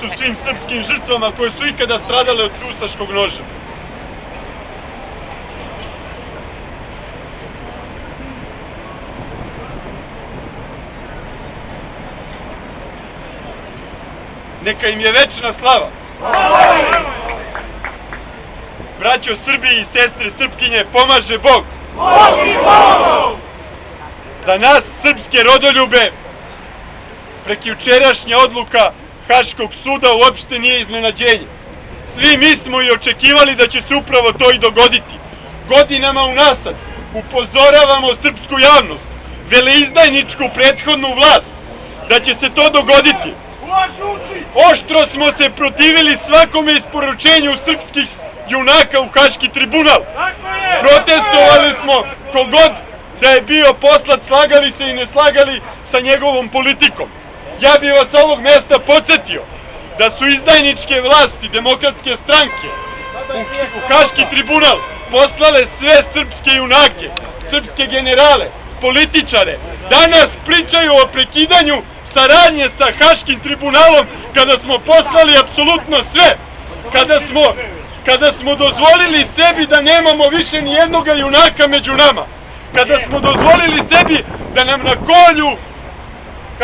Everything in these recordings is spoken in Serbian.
počast u svim srpskim žrtvama koje su ikada stradale od ustaškog noža. Neka im je večna slava. Braćo Srbiji i sestre Srpkinje, pomaže Bog. Za nas, srpske rodoljube, prekjučerašnja odluka Haškog suda uopšte nije iznenađenje. Svi mi smo i očekivali da će se upravo to i dogoditi. Godinama unazad upozoravamo srpsku javnost, veleizdajničku prethodnu vlast, da će se to dogoditi. Oštro smo se protivili svakome isporučenju srpskih junaka u Haški tribunal. Protestovali smo kogod da je bio poslat, slagali se i ne slagali sa njegovom politikom. Ja bih vas ovog mesta podsjetio da su izdajničke vlasti demokratske stranke u Haški tribunal poslale sve srpske junake, srpske generale, političare. Danas pričaju o prekidanju saradnje sa Haškim tribunalom kada smo poslali apsolutno sve, kada smo dozvolili sebi da nemamo više ni jednoga junaka među nama, kada smo dozvolili sebi da nam na kolju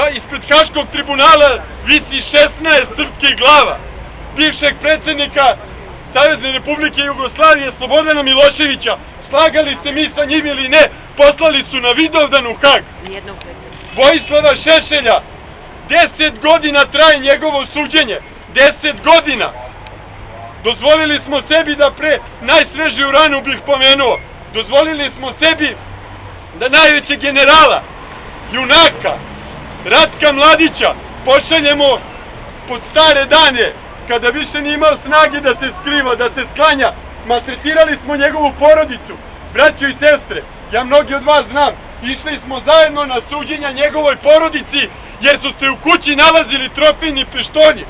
ispred Haškog tribunala visi 16 srpskih glava, bivšeg predsjednika Savezne Republike Jugoslavije Slobodana Miloševića, slagali se mi sa njim ili ne, poslali su na Vidovdan u Hag. Vojislava Šešelja, 10 godina traje njegovo suđenje, 10 godina. Dozvolili smo sebi da najsvežiju ranu bih pomenuo, dozvolili smo sebi da najvećeg generala, junaka, Ratka Mladića, pošaljemo pod stare dane, kada više nije imao snage da se skriva, da se sklanja. Maltretirali smo njegovu porodicu, braćo i sestre, ja mnogi od vas znam, išli smo zajedno na suđenja njegovoj porodici, jer su se u kući nalazili trofejni pištolji.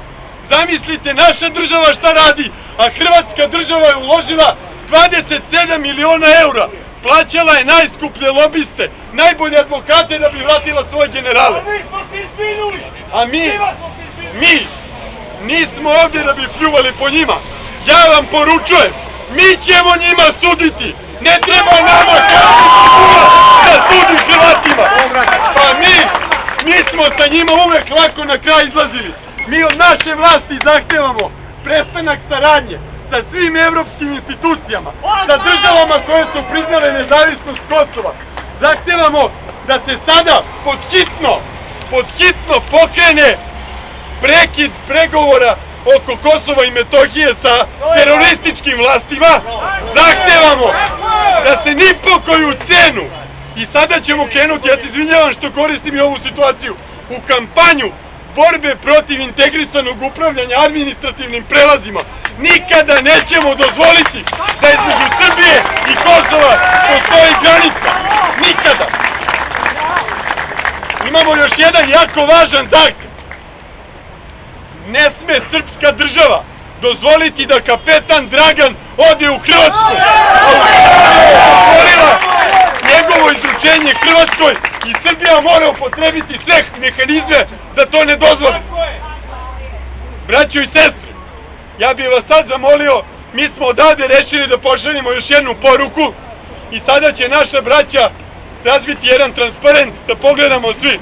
Zamislite, naša država šta radi, a Hrvatska država je uložila 27 miliona eura. Plaćala je najskuplje lobiste, najbolje advokate da bi vratila svoje generale. A mi nismo ovdje da bi pljuvali po njima. Ja vam poručujem, mi ćemo njima suditi. Ne treba nama da sudi Hrvatima. Pa mi smo sa njima uvek lako na kraj izlazili. Mi od naše vlasti zahtevamo prestanak saradnje sa svim evropskim institucijama, sa državama koje su priznale nezavisnost Kosova. Zahtevamo da se sada pod hitno pokrene prekid pregovora oko Kosova i Metohije sa terorističkim vlastima. Zahtevamo da se ni po koju cenu, i sada ćemo krenuti, ja se izvinjavam što koristim i ovu situaciju, u kampanju borbe protiv integrisanog upravljanja administrativnim prelazima. Nikada nećemo dozvoliti da između Srbije i Kosova postoji granica. Nikada. Imamo još jedan jako važan zahtev. Ne sme srpska država dozvoliti da kapetan Dragan ode u Hrvatsku. Dozvolila njegovo izručenje Hrvatskoj i Srbija mora upotrebiti sve mehanizme da to ne dozvoli. Braćo i sestre, ja bih vas sad zamolio, mi smo odavde rešili da pošaljemo još jednu poruku i sada će naša braća razviti jedan transparent da pogledamo svi.